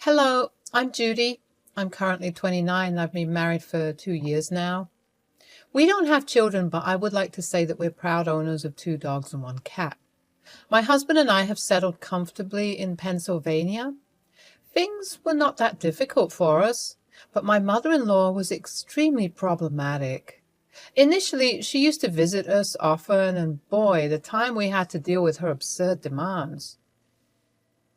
Hello, I'm Judy. I'm currently 29 and I've been married for 2 years now. We don't have children, but I would like to say that we're proud owners of 2 dogs and 1 cat. My husband and I have settled comfortably in Pennsylvania. Things were not that difficult for us, but my mother-in-law was extremely problematic. Initially, she used to visit us often, and boy, the time we had to deal with her absurd demands.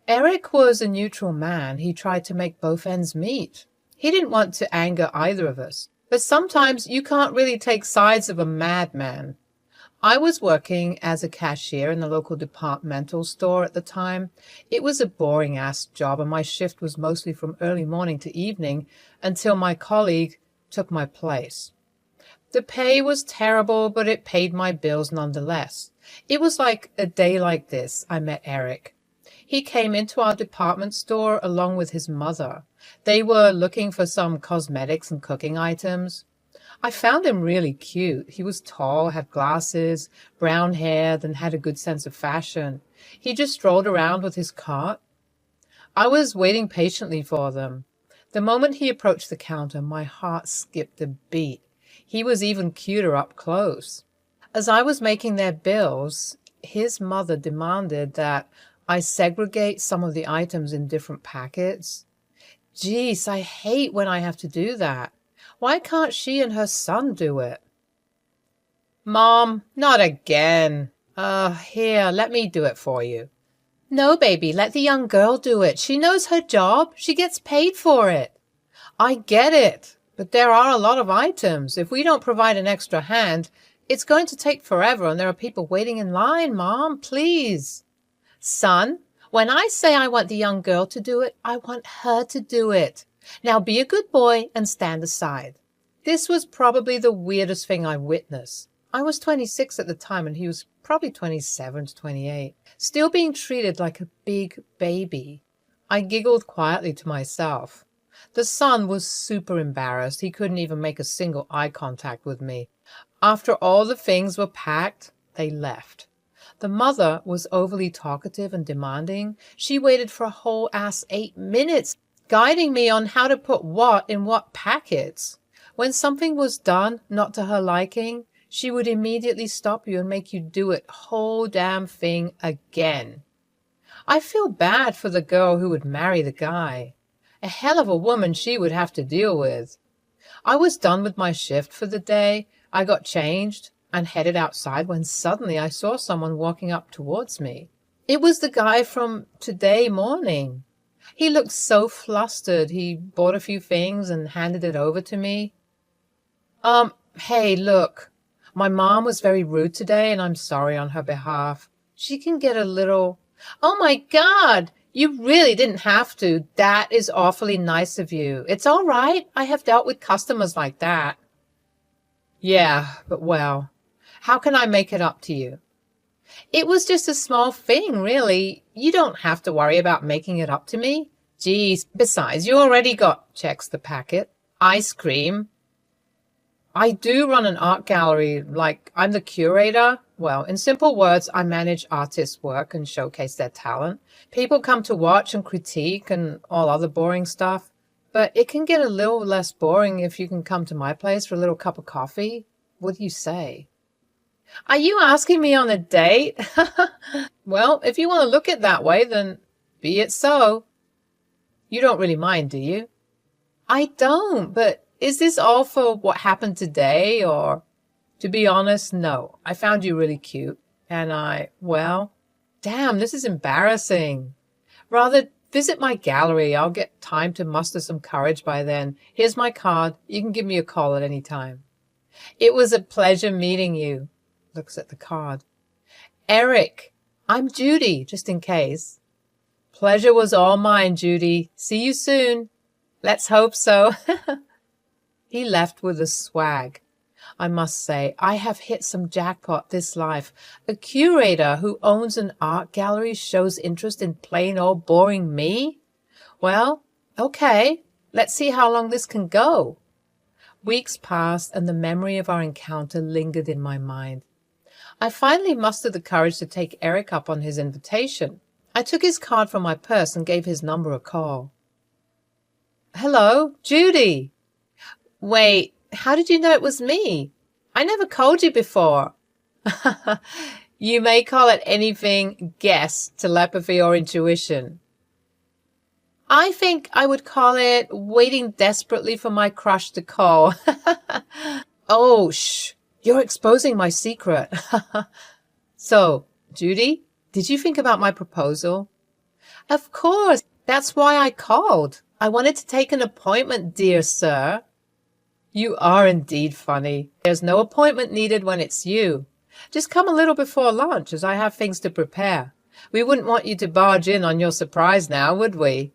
Eric was a neutral man. He tried to make both ends meet. He didn't want to anger either of us. But sometimes you can't really take sides of a madman. I was working as a cashier in the local departmental store at the time. It was a boring-ass job, and my shift was mostly from early morning to evening until my colleague took my place. The pay was terrible, but it paid my bills nonetheless. It was like a day like this I met Eric. He came into our department store along with his mother. They were looking for some cosmetics and cooking items. I found him really cute. He was tall, had glasses, brown hair, and had a good sense of fashion. He just strolled around with his cart. I was waiting patiently for them. The moment he approached the counter, my heart skipped a beat. He was even cuter up close. As I was making their bills, his mother demanded that I segregate some of the items in different packets. Geez, I hate when I have to do that. Why can't she and her son do it? Mom, not again. Here, let me do it for you. No, baby, let the young girl do it. She knows her job. She gets paid for it. I get it, but there are a lot of items. If we don't provide an extra hand, it's going to take forever, and there are people waiting in line, Mom, please. Son, when I say I want the young girl to do it, I want her to do it. Now be a good boy and stand aside. This was probably the weirdest thing I witnessed. I was 26 at the time and he was probably 27 to 28, still being treated like a big baby. I giggled quietly to myself. The son was super embarrassed. He couldn't even make a single eye contact with me. After all the things were packed, they left. The mother was overly talkative and demanding. She waited for a whole 8 minutes, guiding me on how to put what in what packets. When something was done not to her liking, she would immediately stop you and make you do it whole damn thing again. I feel bad for the girl who would marry the guy. A hell of a woman she would have to deal with. I was done with my shift for the day. I got changed and headed outside when suddenly I saw someone walking up towards me. It was the guy from Today Morning. He looked so flustered. He bought a few things and handed it over to me. Hey, look, my mom was very rude today and I'm sorry on her behalf. She can get a little... Oh my God, you really didn't have to. That is awfully nice of you. It's all right. I have dealt with customers like that. Yeah, but well, how can I make it up to you? It was just a small thing, really. You don't have to worry about making it up to me. Geez, besides, you already got, checks the packet, ice cream. I do run an art gallery, like I'm the curator. Well, in simple words, I manage artists' work and showcase their talent. People come to watch and critique and all other boring stuff. But it can get a little less boring if you can come to my place for a little cup of coffee. What do you say? Are you asking me on a date? Well, if you want to look at it that way, then be it so. You don't really mind, do you? I don't, but is this all for what happened today, or... To be honest, no. I found you really cute, and well, damn, this is embarrassing. Rather, visit my gallery. I'll get time to muster some courage by then. Here's my card. You can give me a call at any time. It was a pleasure meeting you. Looks at the card. Eric, I'm Judy, just in case. Pleasure was all mine, Judy. See you soon. Let's hope so. He left with a swag. I must say, I have hit some jackpot this life. A curator who owns an art gallery shows interest in plain old boring me? Well, okay, let's see how long this can go. Weeks passed, and the memory of our encounter lingered in my mind. I finally mustered the courage to take Eric up on his invitation. I took his card from my purse and gave his number a call. Hello, Judy. Wait, how did you know it was me? I never called you before. You may call it anything, guess, telepathy, or intuition. I think I would call it waiting desperately for my crush to call. Oh, shh, you're exposing my secret. So, Judy, did you think about my proposal? Of course, that's why I called. I wanted to take an appointment, dear sir. You are indeed funny. There's no appointment needed when it's you. Just come a little before lunch, as I have things to prepare. We wouldn't want you to barge in on your surprise now, would we?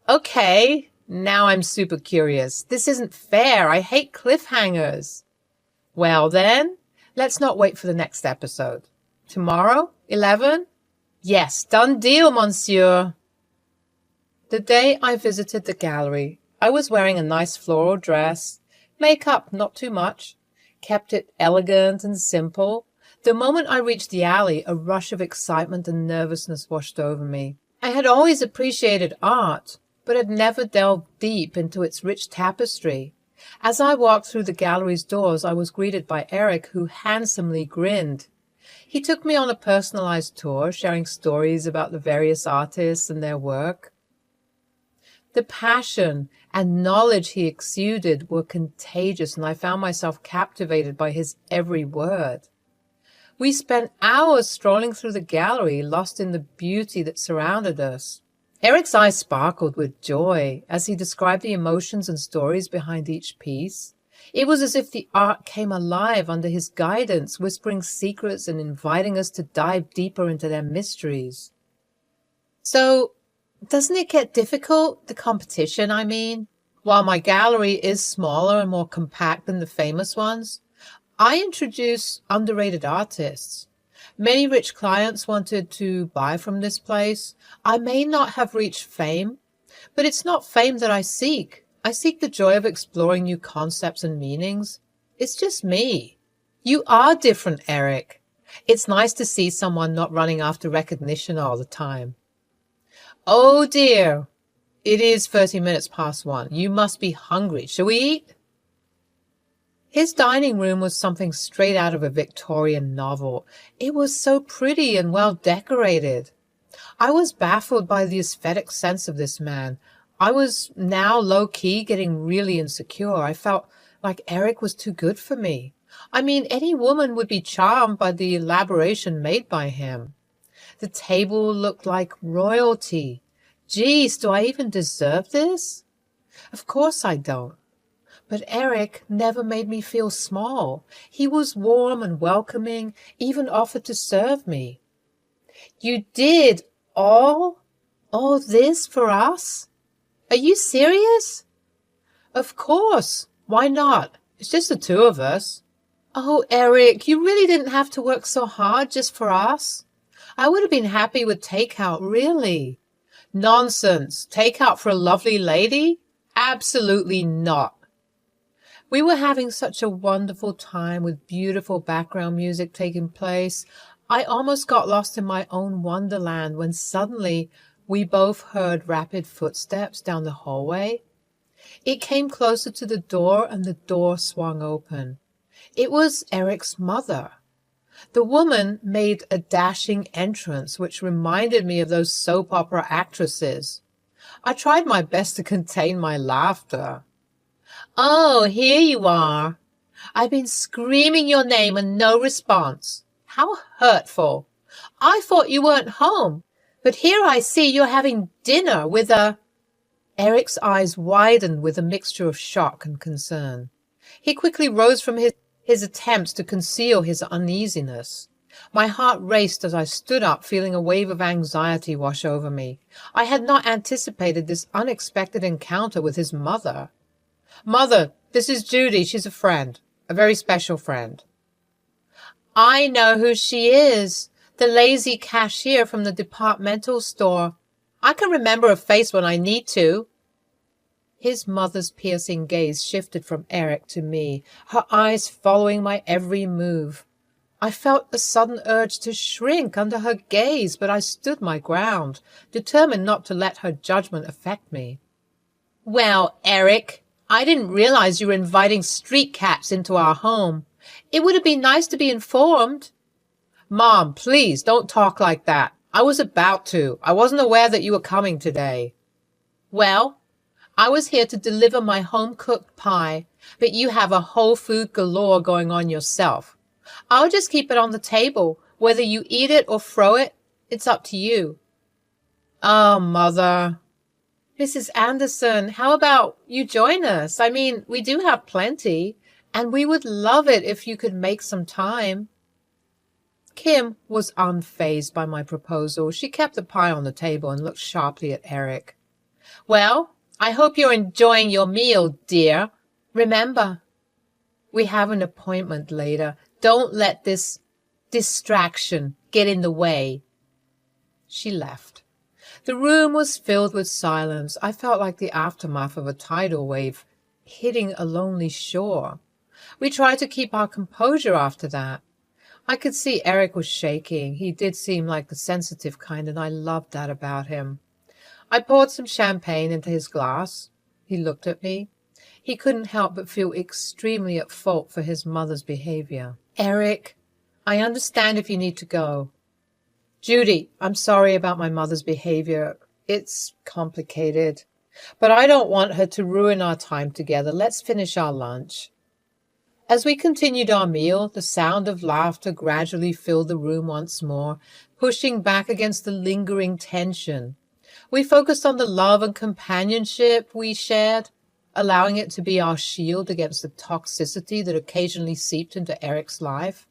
Okay, now I'm super curious. This isn't fair. I hate cliffhangers. Well then, let's not wait for the next episode. Tomorrow, 11? Yes, done deal, monsieur. The day I visited the gallery, I was wearing a nice floral dress, makeup not too much, kept it elegant and simple. The moment I reached the alley, a rush of excitement and nervousness washed over me. I had always appreciated art, but had never delved deep into its rich tapestry. As I walked through the gallery's doors, I was greeted by Eric, who handsomely grinned. He took me on a personalized tour, sharing stories about the various artists and their work. The passion and knowledge he exuded were contagious, and I found myself captivated by his every word. We spent hours strolling through the gallery, lost in the beauty that surrounded us. Eric's eyes sparkled with joy as he described the emotions and stories behind each piece. It was as if the art came alive under his guidance, whispering secrets and inviting us to dive deeper into their mysteries. So, doesn't it get difficult, the competition, I mean? While my gallery is smaller and more compact than the famous ones, I introduce underrated artists. Many rich clients wanted to buy from this place. I may not have reached fame, but it's not fame that I seek. I seek the joy of exploring new concepts and meanings. It's just me. You are different, Eric. It's nice to see someone not running after recognition all the time. Oh dear, it is 30 minutes past 1. You must be hungry. Shall we eat? His dining room was something straight out of a Victorian novel. It was so pretty and well decorated. I was baffled by the aesthetic sense of this man. I was now low-key getting really insecure. I felt like Eric was too good for me. I mean, any woman would be charmed by the elaboration made by him. The table looked like royalty. Geez, do I even deserve this? Of course I don't. But Eric never made me feel small. He was warm and welcoming, even offered to serve me. You did all this for us? Are you serious? Of course. Why not? It's just the two of us. Oh, Eric, you really didn't have to work so hard just for us. I would have been happy with takeout, really. Nonsense. Takeout for a lovely lady? Absolutely not. We were having such a wonderful time with beautiful background music taking place. I almost got lost in my own wonderland when suddenly we both heard rapid footsteps down the hallway. It came closer to the door and the door swung open. It was Eric's mother. The woman made a dashing entrance, which reminded me of those soap opera actresses. I tried my best to contain my laughter. Oh, here you are. I've been screaming your name and no response. How hurtful. I thought you weren't home, but here I see you're having dinner with a... Eric's eyes widened with a mixture of shock and concern. He quickly rose from his attempts to conceal his uneasiness. My heart raced as I stood up, feeling a wave of anxiety wash over me. I had not anticipated this unexpected encounter with his mother. Mother, this is Judy. She's a friend, a very special friend. I know who she is, the lazy cashier from the departmental store. I can remember her face when I need to. His mother's piercing gaze shifted from Eric to me, her eyes following my every move. I felt a sudden urge to shrink under her gaze, but I stood my ground, determined not to let her judgment affect me. Well, Eric, I didn't realize you were inviting street cats into our home. It would have been nice to be informed. Mom, please don't talk like that. I was about to. I wasn't aware that you were coming today. Well, I was here to deliver my home-cooked pie, but you have a whole food galore going on yourself. I'll just keep it on the table. Whether you eat it or throw it, it's up to you. Oh, Mother. Mrs. Anderson, how about you join us? I mean, we do have plenty, and we would love it if you could make some time. Kim was unfazed by my proposal. She kept the pie on the table and looked sharply at Eric. Well, I hope you're enjoying your meal, dear. Remember, we have an appointment later. Don't let this distraction get in the way. She left. The room was filled with silence. I felt like the aftermath of a tidal wave hitting a lonely shore. We tried to keep our composure after that. I could see Eric was shaking. He did seem like the sensitive kind, and I loved that about him. I poured some champagne into his glass. He looked at me. He couldn't help but feel extremely at fault for his mother's behavior. Eric, I understand if you need to go. Judy, I'm sorry about my mother's behavior. It's complicated. But I don't want her to ruin our time together. Let's finish our lunch. As we continued our meal, the sound of laughter gradually filled the room once more, pushing back against the lingering tension. We focused on the love and companionship we shared, allowing it to be our shield against the toxicity that occasionally seeped into Eric's life.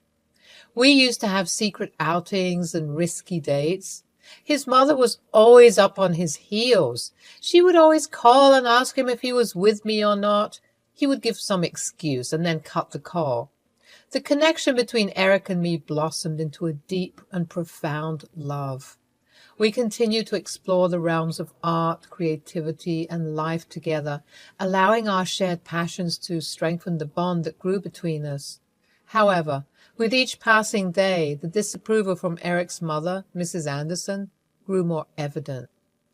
We used to have secret outings and risky dates. His mother was always up on his heels. She would always call and ask him if he was with me or not. He would give some excuse and then cut the call. The connection between Eric and me blossomed into a deep and profound love. We continued to explore the realms of art, creativity, and life together, allowing our shared passions to strengthen the bond that grew between us. However, with each passing day, the disapproval from Eric's mother, Mrs. Anderson, grew more evident.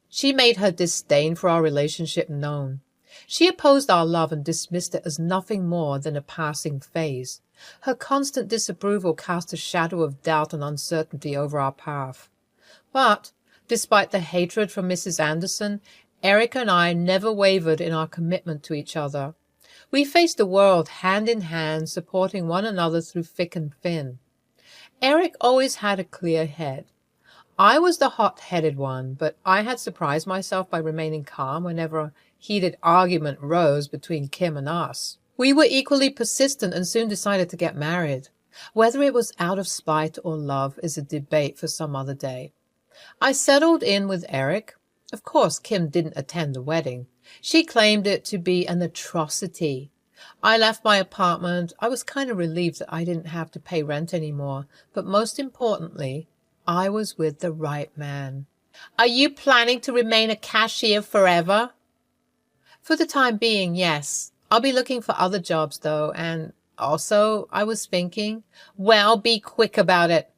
She made her disdain for our relationship known. She opposed our love and dismissed it as nothing more than a passing phase. Her constant disapproval cast a shadow of doubt and uncertainty over our path. But, despite the hatred from Mrs. Anderson, Eric and I never wavered in our commitment to each other. We faced the world hand in hand, supporting one another through thick and thin. Eric always had a clear head. I was the hot-headed one, but I had surprised myself by remaining calm whenever a heated argument rose between Kim and us. We were equally persistent and soon decided to get married. Whether it was out of spite or love is a debate for some other day. I settled in with Eric. Of course, Kim didn't attend the wedding. She claimed it to be an atrocity. I left my apartment. I was kind of relieved that I didn't have to pay rent anymore, but most importantly, I was with the right man. Are you planning to remain a cashier forever? For the time being, yes. I'll be looking for other jobs, though, and also, I was thinking, well, be quick about it.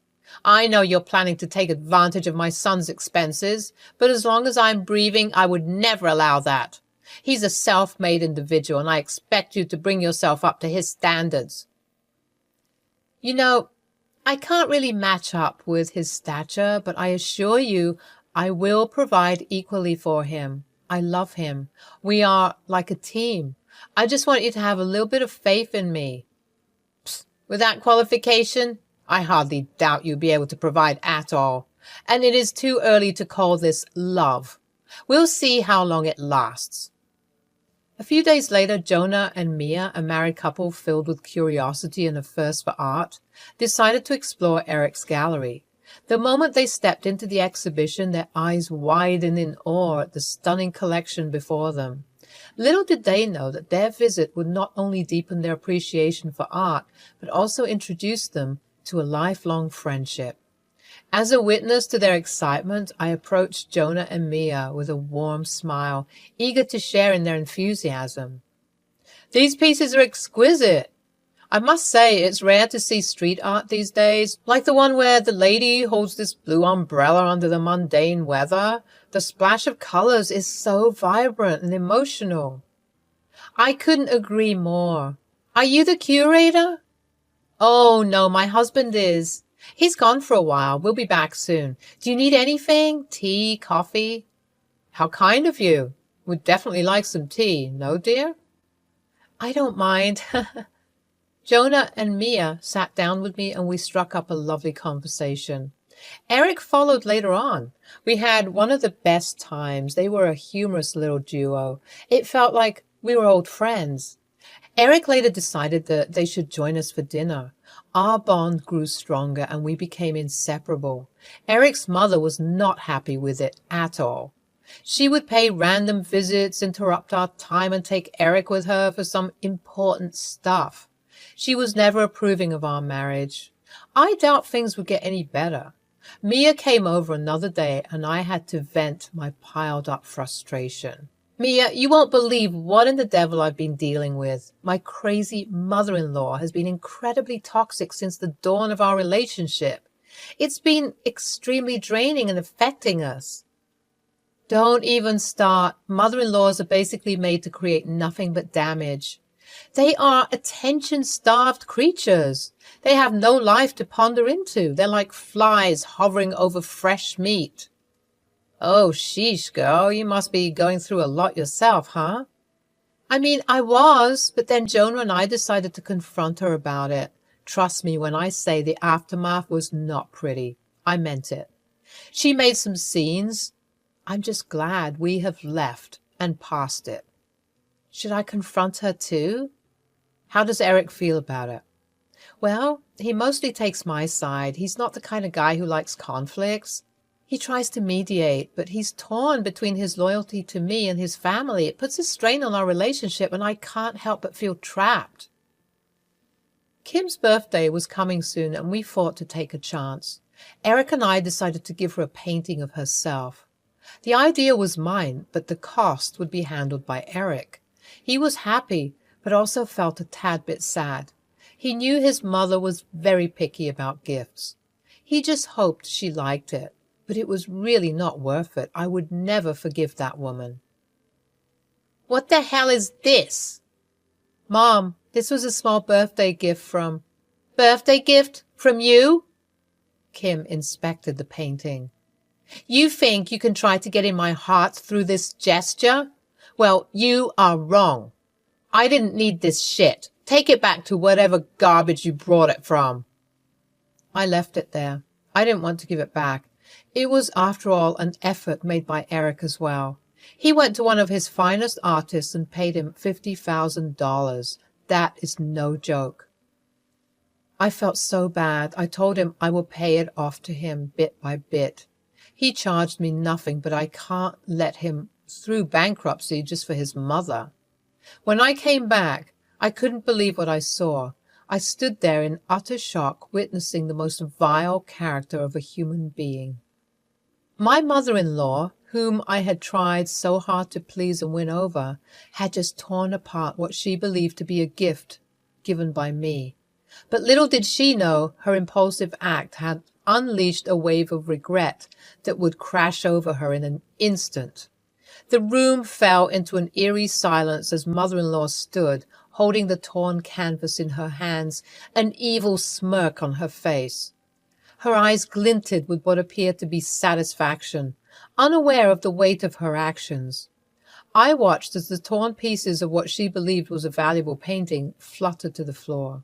I know you're planning to take advantage of my son's expenses, but as long as I'm breathing, I would never allow that. He's a self-made individual, and I expect you to bring yourself up to his standards. You know, I can't really match up with his stature, but I assure you I will provide equally for him. I love him. We are like a team. I just want you to have a little bit of faith in me. Psst, with that qualification, I hardly doubt you'll be able to provide at all. And it is too early to call this love. We'll see how long it lasts. A few days later, Jonah and Mia, a married couple filled with curiosity and a thirst for art, decided to explore Eric's gallery. The moment they stepped into the exhibition, their eyes widened in awe at the stunning collection before them. Little did they know that their visit would not only deepen their appreciation for art, but also introduce them to a lifelong friendship. As a witness to their excitement, I approached Jonah and Mia with a warm smile, eager to share in their enthusiasm. These pieces are exquisite. I must say it's rare to see street art these days, like the one where the lady holds this blue umbrella under the mundane weather. The splash of colors is so vibrant and emotional. I couldn't agree more. Are you the curator? Oh, no, my husband is. He's gone for a while. We'll be back soon. Do you need anything? Tea, coffee? How kind of you. Would definitely like some tea, no, dear? I don't mind. Jonah and Mia sat down with me and we struck up a lovely conversation. Eric followed later on. We had one of the best times. They were a humorous little duo. It felt like we were old friends. Eric later decided that they should join us for dinner. Our bond grew stronger and we became inseparable. Eric's mother was not happy with it at all. She would pay random visits, interrupt our time, and take Eric with her for some important stuff. She was never approving of our marriage. I doubt things would get any better. Mia came over another day and I had to vent my piled up frustration. Mia, you won't believe what in the devil I've been dealing with. My crazy mother-in-law has been incredibly toxic since the dawn of our relationship. It's been extremely draining and affecting us. Don't even start. Mother-in-laws are basically made to create nothing but damage. They are attention-starved creatures. They have no life to ponder into. They're like flies hovering over fresh meat. Oh, sheesh, girl, you must be going through a lot yourself, huh? I mean, I was, but then Jonah and I decided to confront her about it. Trust me when I say the aftermath was not pretty. I meant it. She made some scenes. I'm just glad we have left and past it. Should I confront her too? How does Eric feel about it? Well, he mostly takes my side. He's not the kind of guy who likes conflicts. He tries to mediate, but he's torn between his loyalty to me and his family. It puts a strain on our relationship, and I can't help but feel trapped. Kim's birthday was coming soon, and we thought to take a chance. Eric and I decided to give her a painting of herself. The idea was mine, but the cost would be handled by Eric. He was happy, but also felt a tad bit sad. He knew his mother was very picky about gifts. He just hoped she liked it, but it was really not worth it. I would never forgive that woman. What the hell is this? Mom, this was a small birthday gift from... Birthday gift? From you? Kim inspected the painting. You think you can try to get in my heart through this gesture? Well, you are wrong. I didn't need this shit. Take it back to whatever garbage you brought it from. I left it there. I didn't want to give it back. It was, after all, an effort made by Eric as well. He went to one of his finest artists and paid him $50,000. That is no joke. I felt so bad. I told him I will pay it off to him bit by bit. He charged me nothing, but I can't let him through bankruptcy just for his mother. When I came back, I couldn't believe what I saw. I stood there in utter shock, witnessing the most vile character of a human being. My mother-in-law, whom I had tried so hard to please and win over, had just torn apart what she believed to be a gift given by me. But little did she know her impulsive act had unleashed a wave of regret that would crash over her in an instant. The room fell into an eerie silence as mother-in-law stood, holding the torn canvas in her hands, an evil smirk on her face. Her eyes glinted with what appeared to be satisfaction, unaware of the weight of her actions. I watched as the torn pieces of what she believed was a valuable painting fluttered to the floor.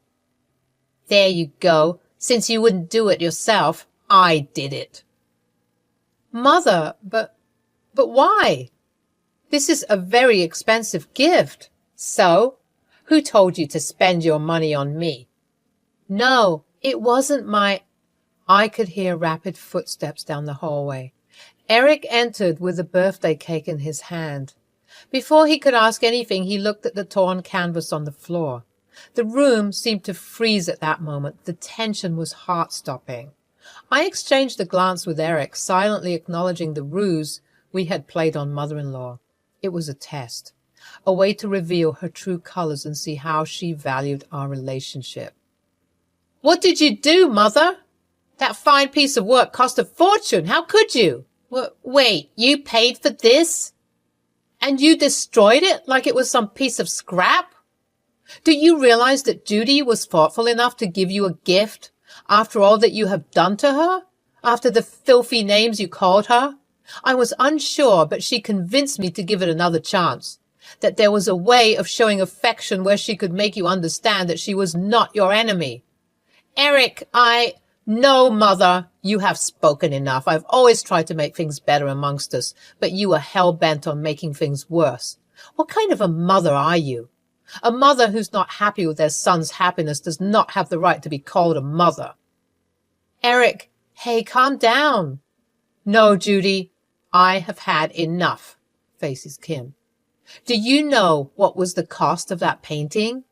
There you go. Since you wouldn't do it yourself, I did it. Mother, but why? This is a very expensive gift. So? Who told you to spend your money on me? No, it wasn't my... I could hear rapid footsteps down the hallway. Eric entered with a birthday cake in his hand. Before he could ask anything, he looked at the torn canvas on the floor. The room seemed to freeze at that moment. The tension was heart-stopping. I exchanged a glance with Eric, silently acknowledging the ruse we had played on mother-in-law. It was a test, a way to reveal her true colors and see how she valued our relationship. What did you do, Mother? That fine piece of work cost a fortune. How could you? Wait, you paid for this? And you destroyed it like it was some piece of scrap? Do you realize that Judy was thoughtful enough to give you a gift after all that you have done to her? After the filthy names you called her? I was unsure, but she convinced me to give it another chance. That there was a way of showing affection where she could make you understand that she was not your enemy. Eric, No, Mother, you have spoken enough. I've always tried to make things better amongst us, but you are hell-bent on making things worse. What kind of a mother are you? A mother who's not happy with their son's happiness does not have the right to be called a mother. Eric, hey, calm down. No, Judy, I have had enough, faces Kim. Do you know what was the cost of that painting?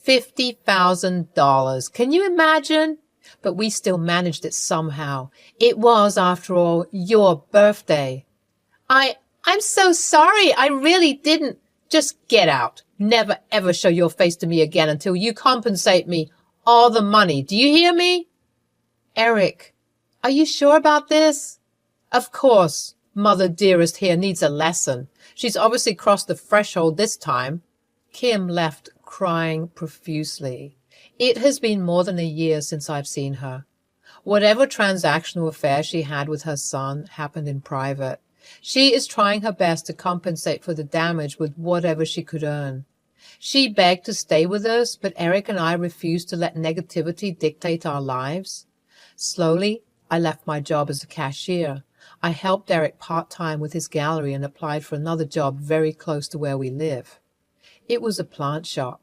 $50,000. Can you imagine? But we still managed it somehow. It was, after all, your birthday. I'm so sorry. I really didn't. Just get out. Never ever show your face to me again until you compensate me all the money. Do you hear me? Eric, are you sure about this? Of course. Mother dearest here needs a lesson. She's obviously crossed the threshold this time. Kim left crying profusely. It has been more than a year since I've seen her. Whatever transactional affair she had with her son happened in private. She is trying her best to compensate for the damage with whatever she could earn. She begged to stay with us, but Eric and I refused to let negativity dictate our lives. Slowly, I left my job as a cashier. I helped Eric part-time with his gallery and applied for another job very close to where we live. It was a plant shop.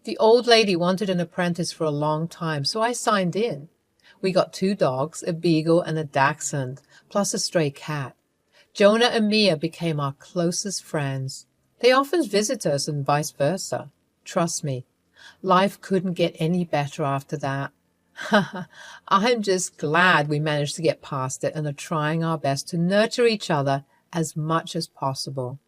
The old lady wanted an apprentice for a long time, so I signed in. We got 2 dogs, a beagle and a dachshund, plus a stray cat. Jonah and Mia became our closest friends. They often visit us and vice versa. Trust me, life couldn't get any better after that. I'm just glad we managed to get past it and are trying our best to nurture each other as much as possible.